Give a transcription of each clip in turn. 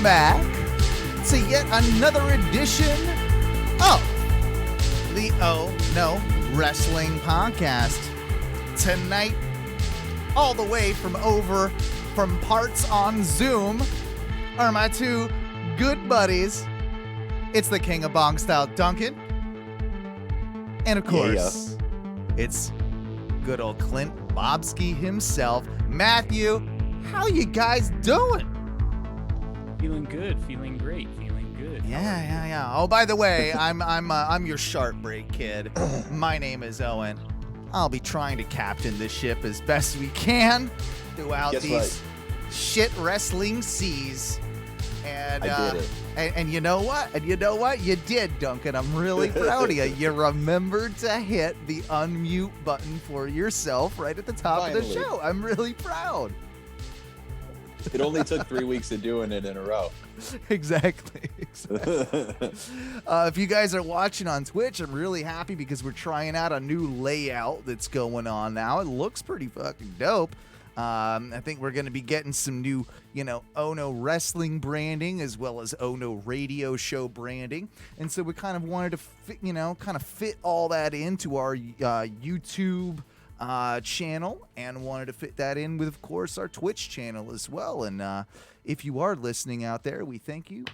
back to yet another edition of the Oh No Wrestling Podcast. Tonight, all the way from parts on Zoom, are my two good buddies. It's the King of Bong Style, Duncan. And of course, it's good old Clint Bobsky himself, Matthew. How you guys doing? Feeling good, feeling great, feeling good. Yeah. Oh, by the way, I'm your sharp break kid. My name is Owen. I'll be trying to captain this ship as best we can throughout these shit wrestling seas. And I did it. And you know what? You did, Duncan. I'm really proud of you. You remembered to hit the unmute button for yourself right at the top of the show. I'm really proud. It only took 3 weeks of doing it in a row. Exactly. If you guys are watching on Twitch, I'm really happy because we're trying out a new layout that's going on now. It looks pretty fucking dope. I think we're going to be getting some new, Oh No Wrestling branding as well as Oh No Radio Show branding. And so we kind of wanted to fit all that into our YouTube channel, and wanted to fit that in with, of course, our Twitch channel as well. And if you are listening out there, we thank you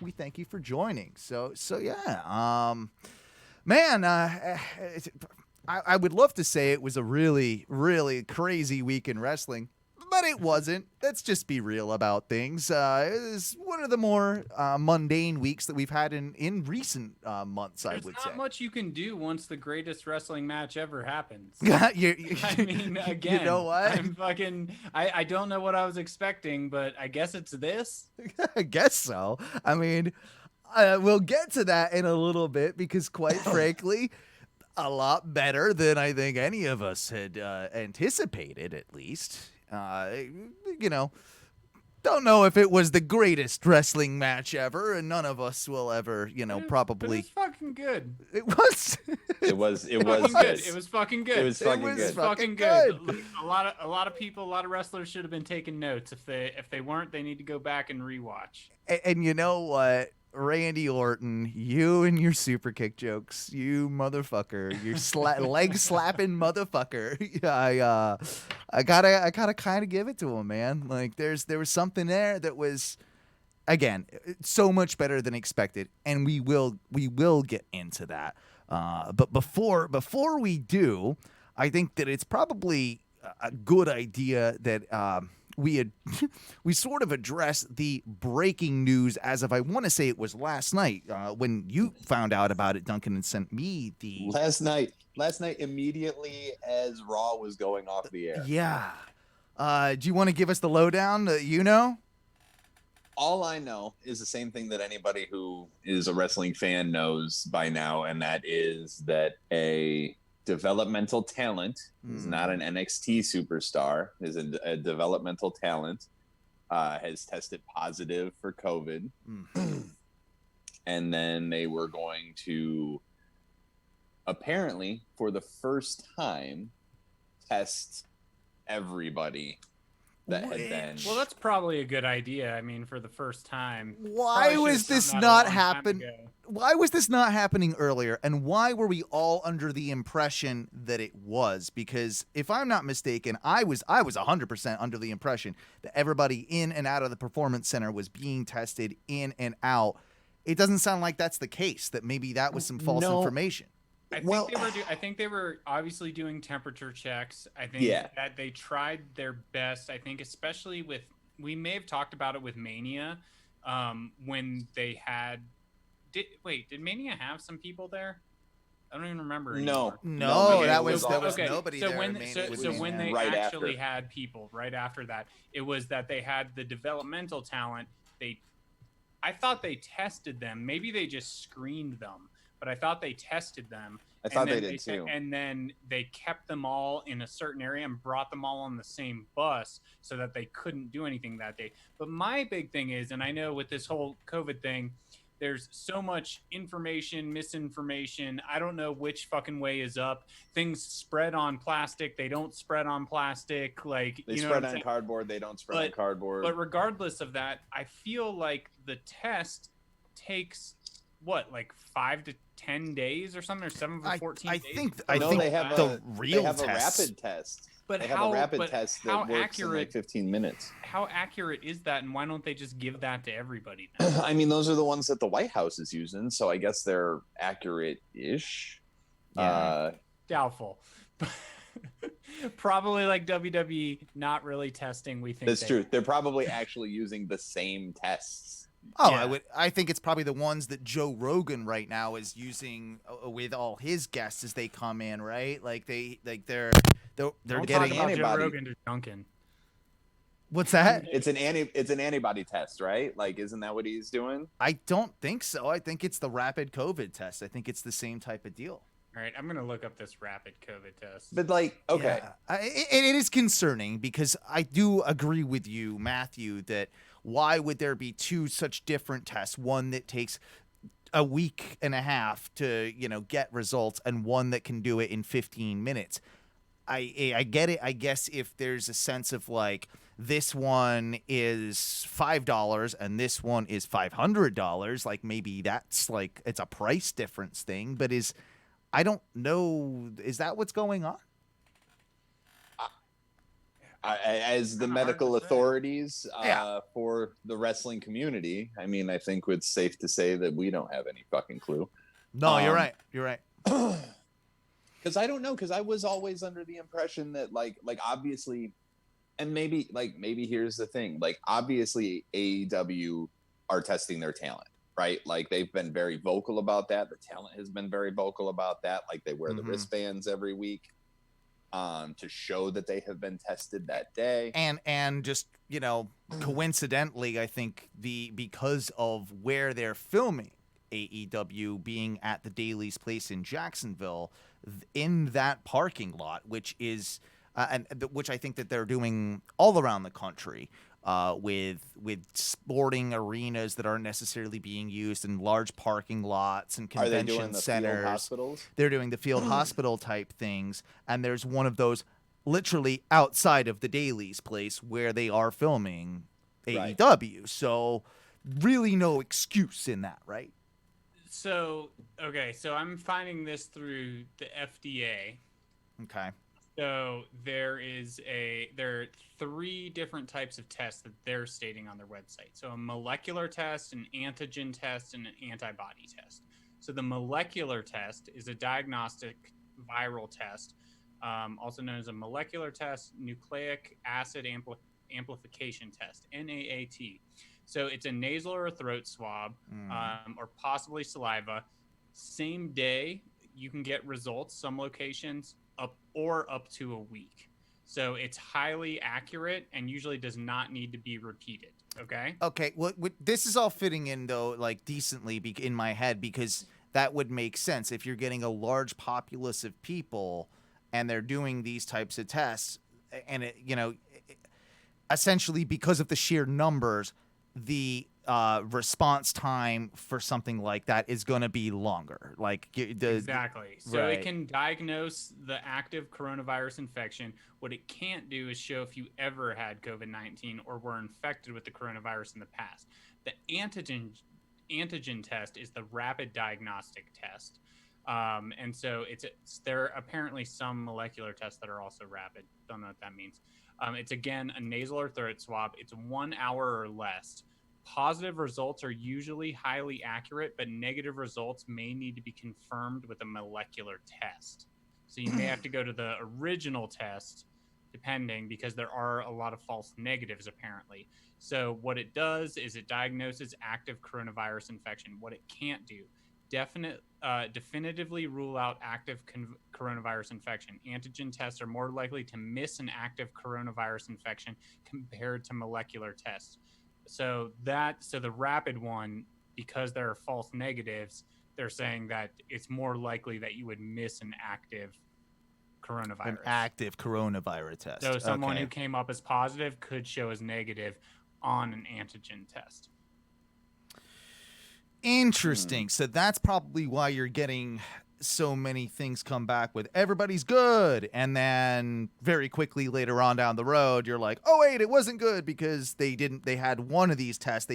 for joining. So yeah, man, I would love to say it was a really, really crazy week in wrestling, but it wasn't. Let's just be real about things. It was one of the more mundane weeks that we've had in recent months, I would say. There's not much you can do once the greatest wrestling match ever happens. I mean, again, you know what? I don't know what I was expecting, but I guess it's this. I guess so. I mean, we'll get to that in a little bit because, quite frankly, a lot better than I think any of us had anticipated, at least. Don't know if it was the greatest wrestling match ever, and none of us will ever, probably. It was fucking good. It was. It was good. It was fucking good. It was fucking good. A lot of people, a lot of wrestlers should have been taking notes. If they weren't, they need to go back and rewatch. And you know what? Randy Orton, you and your super kick jokes, you motherfucker, you leg slapping motherfucker. I gotta kind of give it to him, man. Like there was something there that was, again, so much better than expected, and we will get into that. But before we do, I think that it's probably a good idea that we sort of addressed the breaking news as of, I want to say it was last night when you found out about it, Duncan, and sent me the last night immediately as Raw was going off the air. Yeah. Do you want to give us the lowdown? All I know is the same thing that anybody who is a wrestling fan knows by now, and that is that a developmental talent is not an NXT superstar, is a developmental talent, has tested positive for COVID. And then they were going to, apparently, for the first time, test everybody that had been. Well, that's probably a good idea. I mean, for the first time. Why was this not happening? Why was this not happening earlier? And why were we all under the impression that it was? Because if I'm not mistaken, I was 100% under the impression that everybody in and out of the Performance Center was being tested in and out. It doesn't sound like that's the case, that maybe that was some false information. I think they were obviously doing temperature checks. I think that they tried their best. I think especially we may have talked about it with Mania, when they had. Did Mania have some people there? I don't even remember anymore. No, there was nobody there. When they actually had people right after that, it was that they had the developmental talent. I thought they tested them. Maybe they just screened them. But I thought they tested them. I thought they did too. And then they kept them all in a certain area and brought them all on the same bus so that they couldn't do anything that day. But my big thing is, and I know with this whole COVID thing, there's so much information, misinformation. I don't know which fucking way is up. Things spread on plastic. They don't spread on plastic. Like, They you know spread what I'm on saying? cardboard. They don't spread on cardboard. But regardless of that, I feel like the test takes what, like 5 to 10 days or something, or 7 to 14 days. I think they have the real they have test. a rapid test. But they how, have a rapid but test how that works accurate, in like 15 minutes. How accurate is that, and why don't they just give that to everybody now? I mean, those are the ones that the White House is using, so I guess they're accurate-ish. Yeah. Doubtful. Probably like WWE not really testing. We think that's true. They're probably actually using the same tests. Oh, yeah. I think it's probably the ones that Joe Rogan right now is using with all his guests as they come in, right? Like they're Don't getting talk about antibody. Joe Rogan to Duncan. What's that? It's an antibody test, right? Like, isn't that what he's doing? I don't think so. I think it's the rapid COVID test. I think it's the same type of deal. All right, I'm gonna look up this rapid COVID test. But like, okay, yeah. It is concerning because I do agree with you, Matthew, that why would there be two such different tests? One that takes a week and a half to, get results, and one that can do it in 15 minutes. I get it. I guess if there's a sense of like, this one is $5 and this one is $500, like maybe that's like, it's a price difference thing, but I don't know. Is that what's going on? As the medical authorities for the wrestling community, I mean, I think it's safe to say that we don't have any fucking clue. No, you're right. You're right. Because I don't know. Because I was always under the impression that like obviously, and maybe here's the thing. Like, obviously, AEW are testing their talent. Right, like they've been very vocal about that. The talent has been very vocal about that. Like they wear the wristbands every week to show that they have been tested that day. And just coincidentally, I think because of where they're filming AEW being at the Daily's place in Jacksonville, in that parking lot, which is which I think that they're doing all around the country. With sporting arenas that aren't necessarily being used in large parking lots and convention centers. Field hospitals? They're doing the field hospital type things, and there's one of those literally outside of the Daily's place where they are filming AEW. So really no excuse in that, right? So I'm finding this through the FDA. Okay. So there are 3 different types of tests that they're stating on their website. So a molecular test, an antigen test, and an antibody test. So the molecular test is a diagnostic viral test, also known as a molecular test, nucleic acid amplification test, NAAT. So it's a nasal or a throat swab, or possibly saliva. Same day, you can get results. Some locations up to a week. So it's highly accurate and usually does not need to be repeated. Okay. Well, this is all fitting in though, like decently in my head, because that would make sense if you're getting a large populace of people and they're doing these types of tests, and essentially because of the sheer numbers, the response time for something like that is going to be longer. Like exactly. So it can diagnose the active coronavirus infection. What it can't do is show if you ever had COVID-19 or were infected with the coronavirus in the past. The antigen test is the rapid diagnostic test. And so there are apparently some molecular tests that are also rapid. Don't know what that means. It's again a nasal or throat swab. It's 1 hour or less. Positive results are usually highly accurate, but negative results may need to be confirmed with a molecular test. So you may have to go to the original test, depending, because there are a lot of false negatives, apparently. So what it does is it diagnoses active coronavirus infection. What it can't do, definitively rule out active coronavirus infection. Antigen tests are more likely to miss an active coronavirus infection compared to molecular tests. So the rapid one, because there are false negatives, they're saying that it's more likely that you would miss an active coronavirus. An active coronavirus test. So someone who came up as positive could show as negative on an antigen test. Interesting. So that's probably why you're getting so many things come back with everybody's good, and then very quickly later on down the road you're like, oh wait, it wasn't good because they had one of these tests,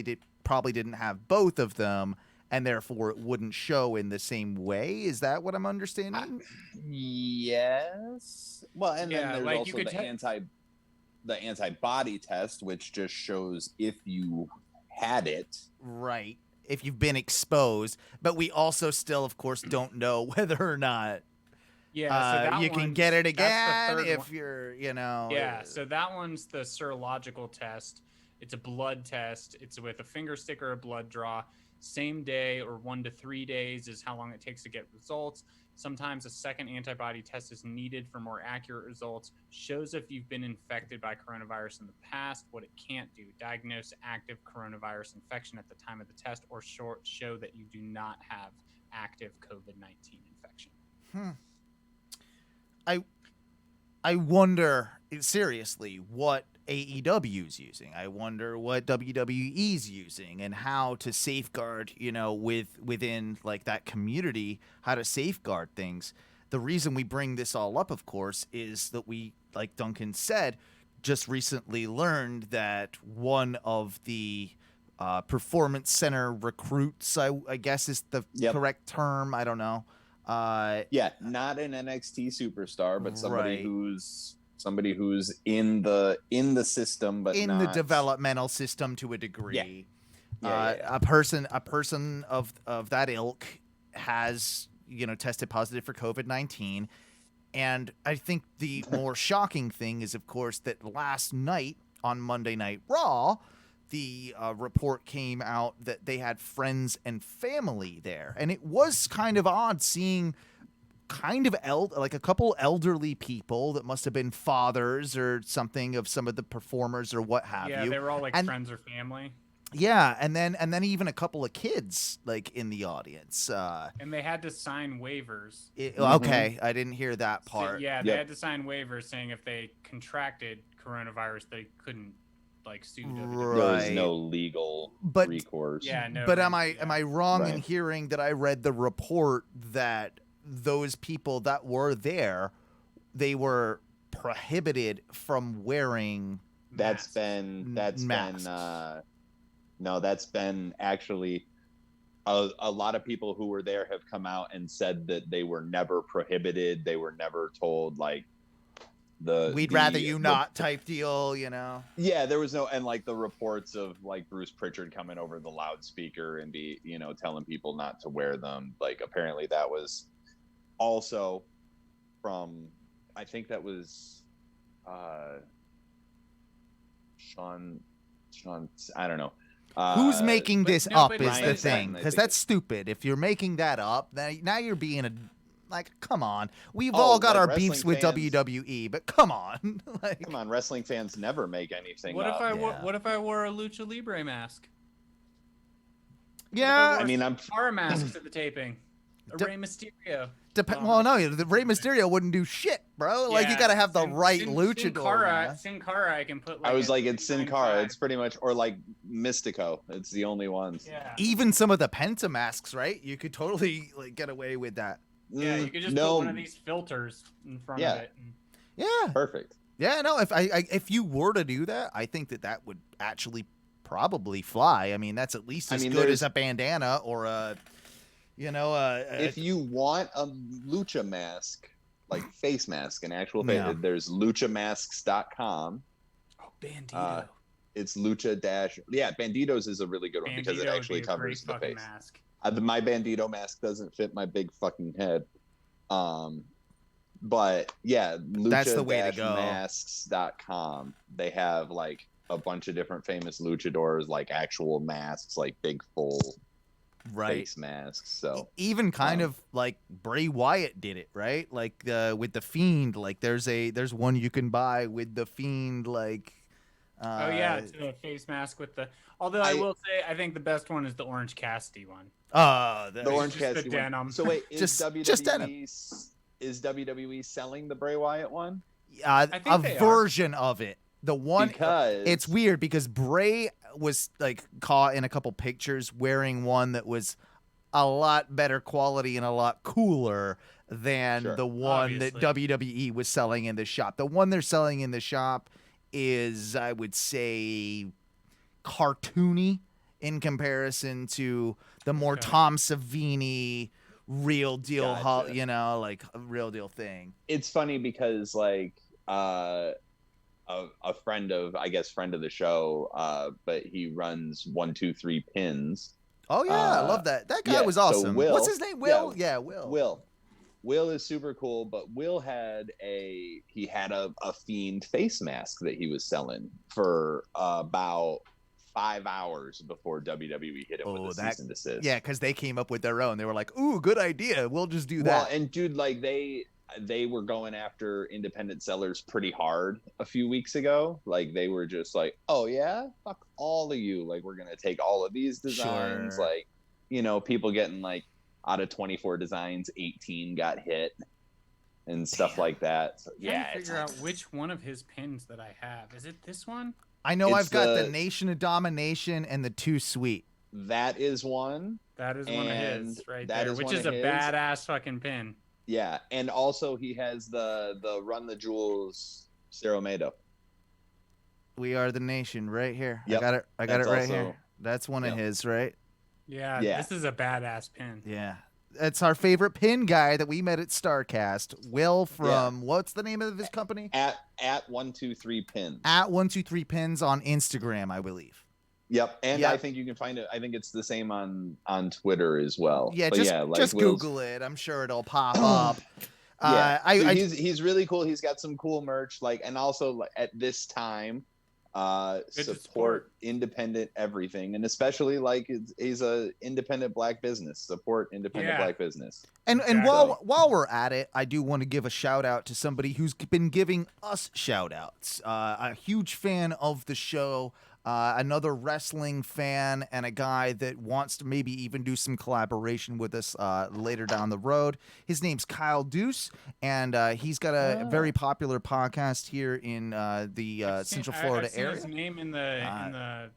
probably didn't have both of them, and therefore it wouldn't show in the same way. Is that what I'm understanding? Yes. Well, and then there's like also the antibody test, which just shows if you had it. Right. If you've been exposed, but we also still, of course, don't know whether or not so that you can get it again if one. you're, you know. Yeah, so that one's the serological test. It's a blood test. It's with a finger stick or a blood draw. Same day or 1 to 3 days is how long it takes to get results. Sometimes a second antibody test is needed for more accurate results. Shows if you've been infected by coronavirus in the past. What it can't do: diagnose active coronavirus infection at the time of the test, or show that you do not have active COVID-19 infection. I wonder, seriously, what AEW's using. I wonder what WWE's using, and how to safeguard, you know, within like that community, how to safeguard things. The reason we bring this all up, of course, is that we, like Duncan said, just recently learned that one of the performance center recruits, I guess is the correct term. I don't know. Not an NXT superstar, but somebody who's in the system, but in the developmental system to a degree. A person of that ilk has, you know, tested positive for COVID-19, and I think the more shocking thing is, of course, that last night on Monday Night Raw, the report came out that they had friends and family there, and it was kind of odd seeing kind of like a couple elderly people that must have been fathers or something of some of the performers or what have you. Yeah, they were all like friends or family. Yeah, and then even a couple of kids like in the audience. And they had to sign waivers. Okay, I didn't hear that part. So, they had to sign waivers saying if they contracted coronavirus, they couldn't like sue WWE. Right. There was no legal recourse. Yeah, no. But am I wrong in hearing that I read the report that those people that were there, they were prohibited from wearing That's been actually a lot of people who were there have come out and said that they were never prohibited. They were never told like we'd rather you not type deal, you know? Yeah, there was no, and like the reports of like Bruce Pritchard coming over the loudspeaker and telling people not to wear them. Like apparently that was also from, I think that was Sean, I don't know. Who's making this up is Ryan the thing, Fenton, because that's stupid. If you're making that up, now you're being like, come on. We've all got our beefs with WWE, but come on. Like, come on, wrestling fans never make anything what up. What if I wore a Lucha Libre mask? Yeah. I mean, I'm Our masks at the taping. Rey Mysterio. Well, no, the Rey Mysterio wouldn't do shit, bro. Like, you got to have the right luchador. Sin Cara, I can put like I was like, it's Sin Cara. It's pretty much, or like Mystico. It's the only ones. Yeah. Even some of the Penta masks, right? You could totally like get away with that. Yeah, you could just put one of these filters in front of it. Yeah. Perfect. Yeah, no, if you were to do that, I think that would actually probably fly. I mean, that's at least as good as a bandana or a, if you want a lucha mask, like face mask, an actual face, there's luchamasks.com. Oh, Bandito. It's lucha Banditos is a really good one because it actually covers the face. Mask. My Bandito mask doesn't fit my big fucking head. But yeah, that's the way to go. Masks.com. They have like a bunch of different famous luchadors, like actual masks, like big full face masks. So even kind of like Bray Wyatt did it, right? Like with the Fiend, like there's one you can buy with the Fiend, like it's a face mask with the. Although I will say, I think the best one is the Orange Cassidy one. The Orange Cassidy denim. So wait, just denim. Is WWE selling the Bray Wyatt one? A version of it. The one, because it's weird because Bray was like caught in a couple pictures wearing one that was a lot better quality and a lot cooler than the one that WWE was selling in the shop. The one they're selling in the shop is, I would say, cartoony in comparison to the more Tom Savini real deal, you know, like a real deal thing. It's funny because like a friend of the show, but he runs 1-2-3 Pins. Oh yeah, I love that. That guy was awesome. So Will, what's his name? Will? Yeah, Will. Will is super cool, but Will had a Fiend face mask that he was selling for about 5 hours before WWE hit him with a cease and desist. Yeah, because they came up with their own. They were like, "Ooh, good idea. We'll just do that." Well, and dude, like they were going after independent sellers pretty hard a few weeks ago. Like they were just like, "Oh yeah, fuck all of you. Like we're gonna take all of these designs." Sure. Like, you know, people getting like out of 24 designs, 18 got hit and stuff like that. So, I'm trying to figure out which one of his pins that I have. Is it this one? I know I've got the Nation of Domination and the Too Sweet. That is one. That is one of his right there, which is a badass fucking pin. Yeah, and also he has the Run the Jewels Ceromedo. We Are the Nation right here. Yep. I got it right here. That's one of his, right? Yeah, this is a badass pin. Yeah. It's our favorite pin guy that we met at StarCast. Will from what's the name of his company? At 1-2-3 Pins. At 1-2-3 Pins on Instagram, I believe. Yep, and I think you can find it. I think it's the same on Twitter as well. Yeah, just Google it. I'm sure it'll pop up. He's really cool. He's got some cool merch. Like, and also at this time, support independent everything, and especially like he's a independent black business. Support independent black business. And while we're at it, I do want to give a shout out to somebody who's been giving us shout outs. A huge fan of the show. Another wrestling fan and a guy that wants to maybe even do some collaboration with us later down the road. His name's Kyle Deuce, and he's got a very popular podcast here in the Central Florida area. His name in the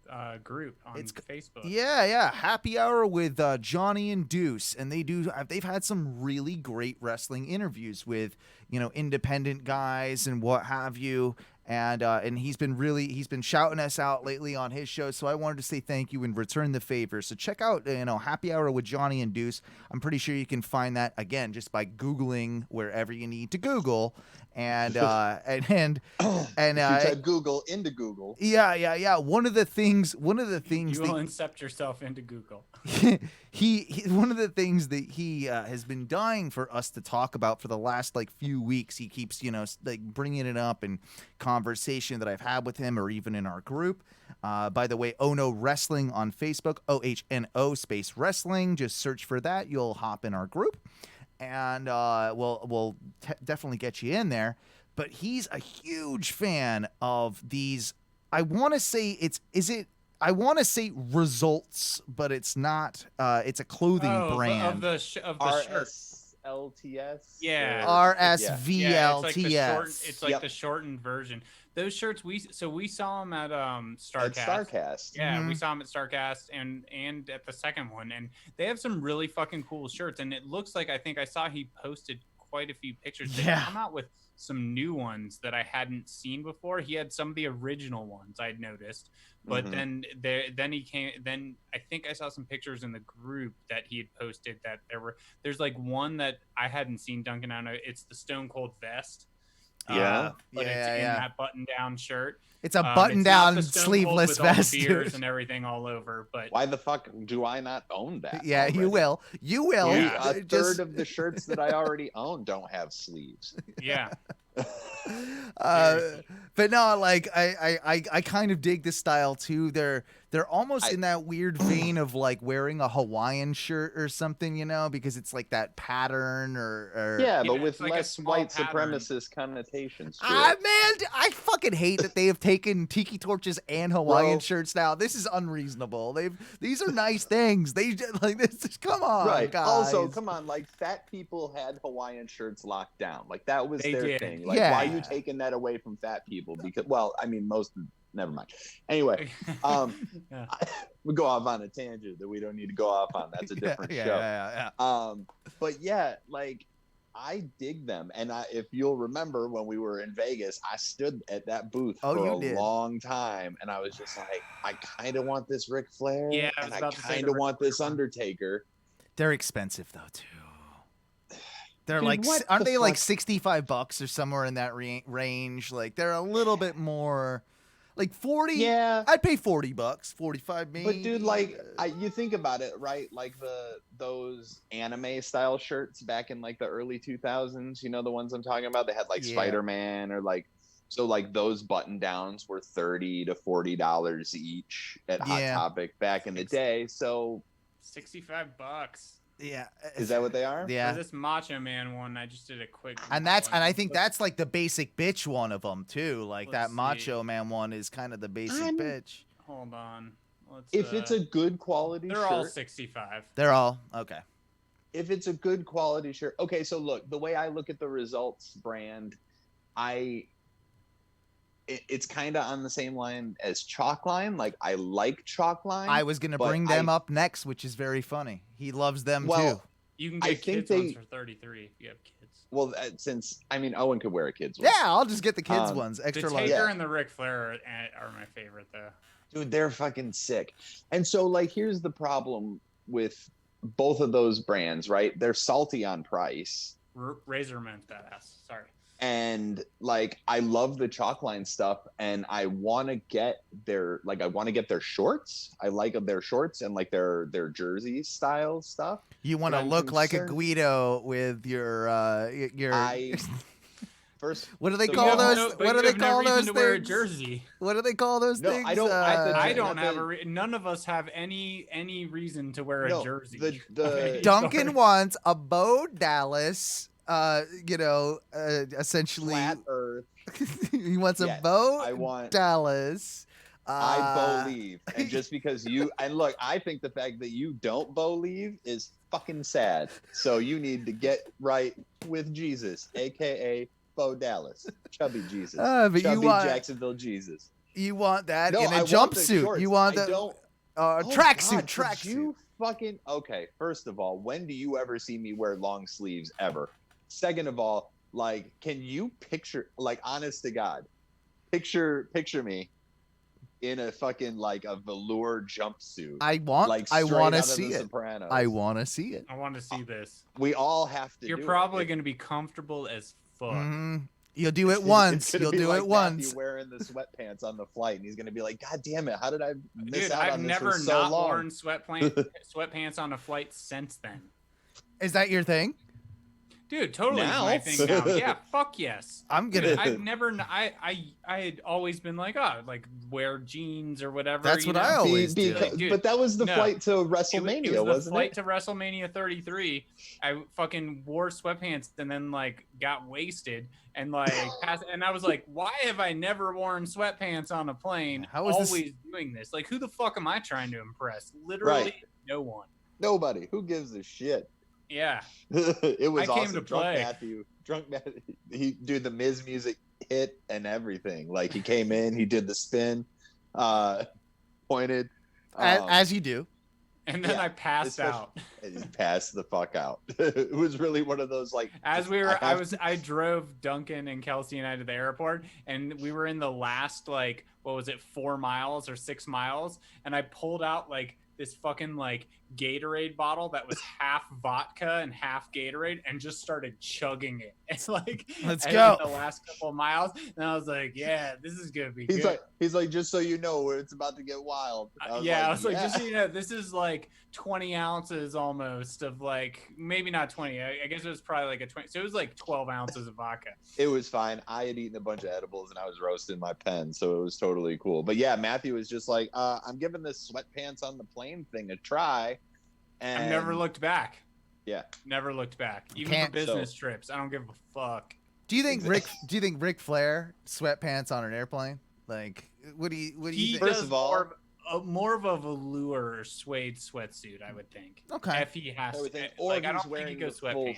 group on Facebook. Yeah, Happy Hour with Johnny and Deuce, and they've had some really great wrestling interviews with independent guys and what have you. And he's been shouting us out lately on his show, so I wanted to say thank you and return the favor. So check out Happy Hour with Johnny and Deuce. I'm pretty sure you can find that again just by Googling wherever you need to Google, and type Google into Google. Yeah. One of the things you will incept yourself into Google. he one of the things that he has been dying for us to talk about for the last few weeks. He keeps bringing it up in conversation that I've had with him or even in our group. By the way, Oh No Wrestling on Facebook, OHNO space wrestling. Just search for that. You'll hop in our group, and we'll definitely get you in there. But he's a huge fan of these. I want to say I want to say Results, but it's not. It's a clothing brand of the shirt. RSLTS. Yeah. RSVLTS. It's like the shortened version. Those shirts we saw them at StarCast. At StarCast. Yeah, we saw them at StarCast and at the second one, and they have some really fucking cool shirts. And it looks like I saw he posted quite a few pictures. They come out with some new ones that I hadn't seen before. He had some of the original ones I'd noticed, but then he came. Then I think I saw some pictures in the group that he had posted that there's like one that I hadn't seen. Duncan, I don't know. It's the Stone Cold vest. But it's in that button-down shirt. It's a button-down sleeveless vest, with all the beers and everything all over. But why the fuck do I not own that? Yeah, already? You will. Yeah. A third of the shirts that I already own don't have sleeves. Yeah. But no, I kind of dig this style too. They're almost in that weird vein of wearing a Hawaiian shirt or something, because it's like that pattern or but with less white supremacist connotations. Man, I fucking hate that they have taken tiki torches and Hawaiian shirts now. This is unreasonable. These are nice things. They this. Come on, guys. Also, come on, fat people had Hawaiian shirts locked down. That was their thing. Why are you taking that away from fat people? Because, most never mind. Anyway, Yeah. we go off on a tangent that we don't need to go off on. That's a different show. Yeah. But yeah, like I dig them, and if you'll remember when we were in Vegas, I stood at that booth for a long time, and I was just like, I kind of want this Ric Flair, and I kind of want this Undertaker. They're expensive though too. They're like, aren't they like $65 or somewhere in that range? Like they're a little bit more, like 40. Yeah, I'd pay $40, 45 maybe. But dude, like, you think about it, right? Like those anime style shirts back in like the early 2000s. You know the ones I'm talking about. They had like Spider-Man or like, so like those button downs were $30 to $40 each at Hot Topic back in the day. So $65. Yeah. Is that what they are? Yeah. For this Macho Man one, I just did a quick. And I think that's like the basic bitch one of them too. Like that Macho Man one is kind of the basic bitch. Hold on. If it's a good quality shirt. They're all 65. They're all okay. If it's a good quality shirt. Okay, so look, the way I look at the Results brand, it's kind of on the same line as Chalkline. Like I like Chalkline. I was gonna bring them up next, which is very funny. He loves them too. You can get kids ones for $33 if you have kids. Well, since Owen could wear a kids one. Yeah, I'll just get the kids ones. Extra large. The Taker and the Ric Flair are my favorite though. Dude, they're fucking sick. And so like, here's the problem with both of those brands, right? They're salty on price. Razorman's badass. Sorry. And like I love the Chalkline stuff, and I want to get their shorts. I like their shorts and like their jersey style stuff. You want to look like a Guido with your first. What do they call those? What do they call those things? Wear a jersey. What do they call those things? I don't. I don't have none of us have any reason to wear a jersey. Duncan wants a Bo Dallas. Essentially flat Earth. He wants a Bo Dallas. I believe, and just because I think the fact that you don't believe is fucking sad. So you need to get right with Jesus, aka Bo Dallas, chubby Jesus, but chubby you want Jacksonville Jesus. You want that in a jumpsuit? You want the tracksuit? Tracksuit. You fucking okay? First of all, when do you ever see me wear long sleeves ever? Second of all, like, can you picture, like, honest to God, picture me in a fucking like a velour jumpsuit. I want to see it. Sopranos. I want to see it. I want to see this. We all have to. You're probably going to be comfortable as fuck. Mm-hmm. You'll do it once. You'll do it once. Matthew wearing the sweatpants on the flight, and he's going to be like, "God damn it! How did I miss Dude, out I've on this never for so long?" worn sweatpants on a flight since then. Is that your thing? Dude, totally my thing now. Yeah, fuck yes. I'm gonna. I've never. I had always been like, wear jeans or whatever. That's what I always do. Dude, but that was the flight to WrestleMania, it was wasn't the flight to WrestleMania 33. I fucking wore sweatpants and then like got wasted and like passed, and I was like, why have I never worn sweatpants on a plane? How is always doing this? Like, who the fuck am I trying to impress? Literally, no one. Nobody. Who gives a shit? Yeah, it was I came awesome. to play. Drunk Matthew, he did the Miz music hit and everything. Like he came in, he did the spin, pointed, as you do, and then I passed out. And he passed the fuck out. It was really one of those like. I drove Duncan and Kelsey and I to the airport, and we were in the last 4 miles or 6 miles, and I pulled out like this fucking like Gatorade bottle that was half vodka and half Gatorade and just started chugging it. It's like, let's go. The last couple of miles. And I was like, yeah, this is going to be good. He's like, just so you know, it's about to get wild. I was like, just so you know, this is like 20 ounces almost of like, maybe not 20. I guess it was probably like a 20. So it was like 12 ounces of vodka. It was fine. I had eaten a bunch of edibles and I was roasting my pen. So it was totally cool. But yeah, Matthew was just like, I'm giving this sweatpants on the plane thing a try. And I've never looked back. Yeah, never looked back. Even for business trips, I don't give a fuck. Do you think Ric Flair sweatpants on an airplane? Like, what do you think? First of all, more of a velour or suede sweatsuit, I would think. Okay. If he has to, or I don't think he goes sweatpants.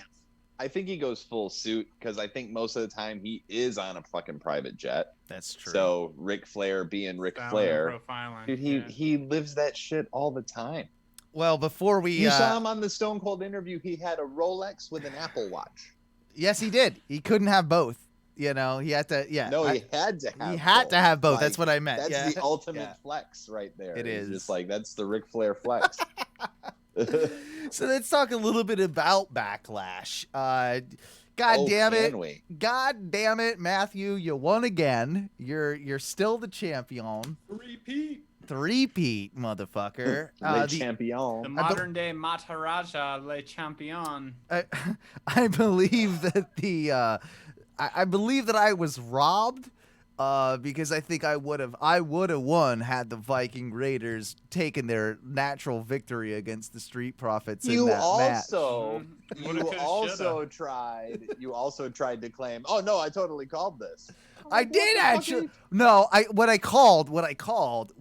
I think he goes full suit because I think most of the time he is on a fucking private jet. That's true. So Ric Flair being Ric Flair, dude, he lives that shit all the time. Well, before we saw him on the Stone Cold interview, he had a Rolex with an Apple Watch. Yes, he did. He couldn't have both. You know, he had to. Yeah. No, he had to have. He had both. to have both. Like, that's what I meant. That's the ultimate flex right there. It is just like that's the Ric Flair flex. So let's talk a little bit about Backlash. God damn it, Matthew, you won again. You're still the champion. Three-peat, motherfucker. Champion. The modern day Maharaja Le Champion. I believe that I believe that I was robbed. Because I think I would have won had the Viking Raiders taken their natural victory against the Street Profits in that match. You also tried to claim, oh no, I totally called this. I did actually. No, what I called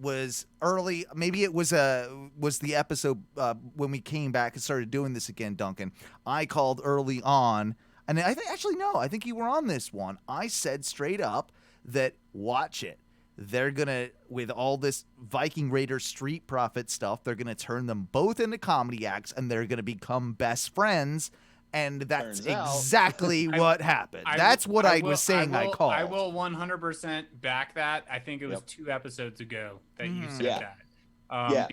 was early. Maybe it was the episode when we came back and started doing this again, Duncan. I called early on, and I think you were on this one. I said straight up that watch it. They're gonna, with all this Viking Raider Street Profit stuff, they're gonna turn them both into comedy acts, and they're gonna become best friends. And that's exactly what happened. That's what I was saying. I called. I will 100% back that. I think it was 2 episodes ago that you said that.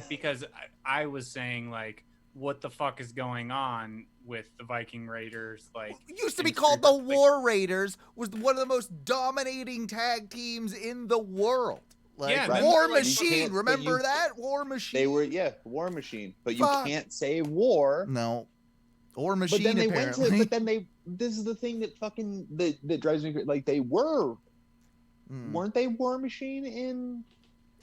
Because I was saying, like, what the fuck is going on with the Viking Raiders? Like, it used to be called the War Raiders, was one of the most dominating tag teams in the world. Like, War Machine, remember that? War Machine. They were, War Machine. But you can't say war. No. Or Machine, but then apparently. This is the thing that fucking, that drives me crazy. Like, they weren't they War Machine in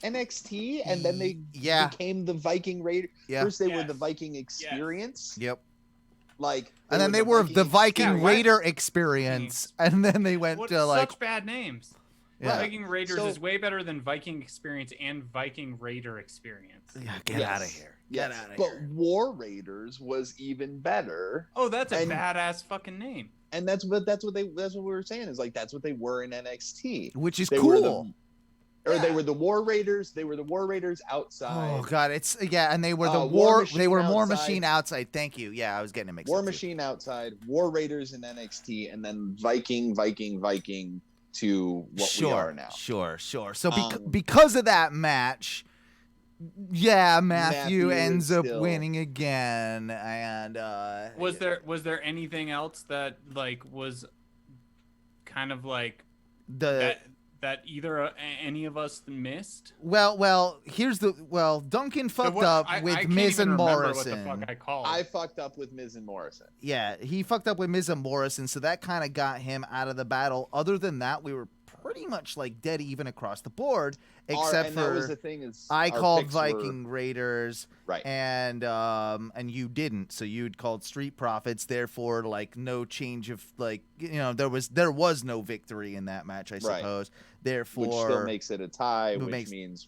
NXT, and then they became the Viking Raider. First, they were the Viking Experience. Yep. Like, and then they were the Viking Raider Experience, and then they went to like such bad names. Viking Raiders is way better than Viking Experience and Viking Raider Experience. Yeah, get out of here. Get out of here. But War Raiders was even better. Oh, that's a badass fucking name. And that's what we were saying, is like that's what they were in NXT, which is cool. They were the War Raiders. They were the War Raiders outside. Oh god, and they were the War Machine outside. Thank you. Yeah, I was getting it mixed up. War Machine outside, War Raiders in NXT, and then Viking to what we are now. Sure. So because of that match, Matthew ends up winning again. And was there anything else that like was kind of like that either any of us missed? Well, Duncan fucked up with Miz and Morrison. What the fuck I called. I fucked up with Miz and Morrison. Yeah, he fucked up with Miz and Morrison, so that kind of got him out of the battle. Other than that, we were pretty much like dead even across the board, except for that was the thing, is I called Viking Raiders, right, and you didn't, so you'd called Street Profits. Therefore, like no change of there was no victory in that match, I suppose. Right. Therefore, which still makes it a tie, which means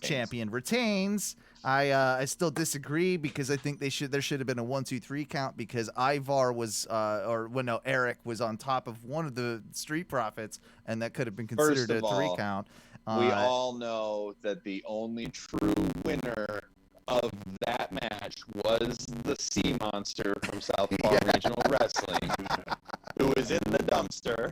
champion retains. I still disagree because I think there should have been a 1-2-3 count because Ivar was Eric was on top of one of the Street Profits, and that could have been considered a 3 count. We all know that the only true winner of that match was the Sea Monster from Southpaw Regional Wrestling, who was in the dumpster.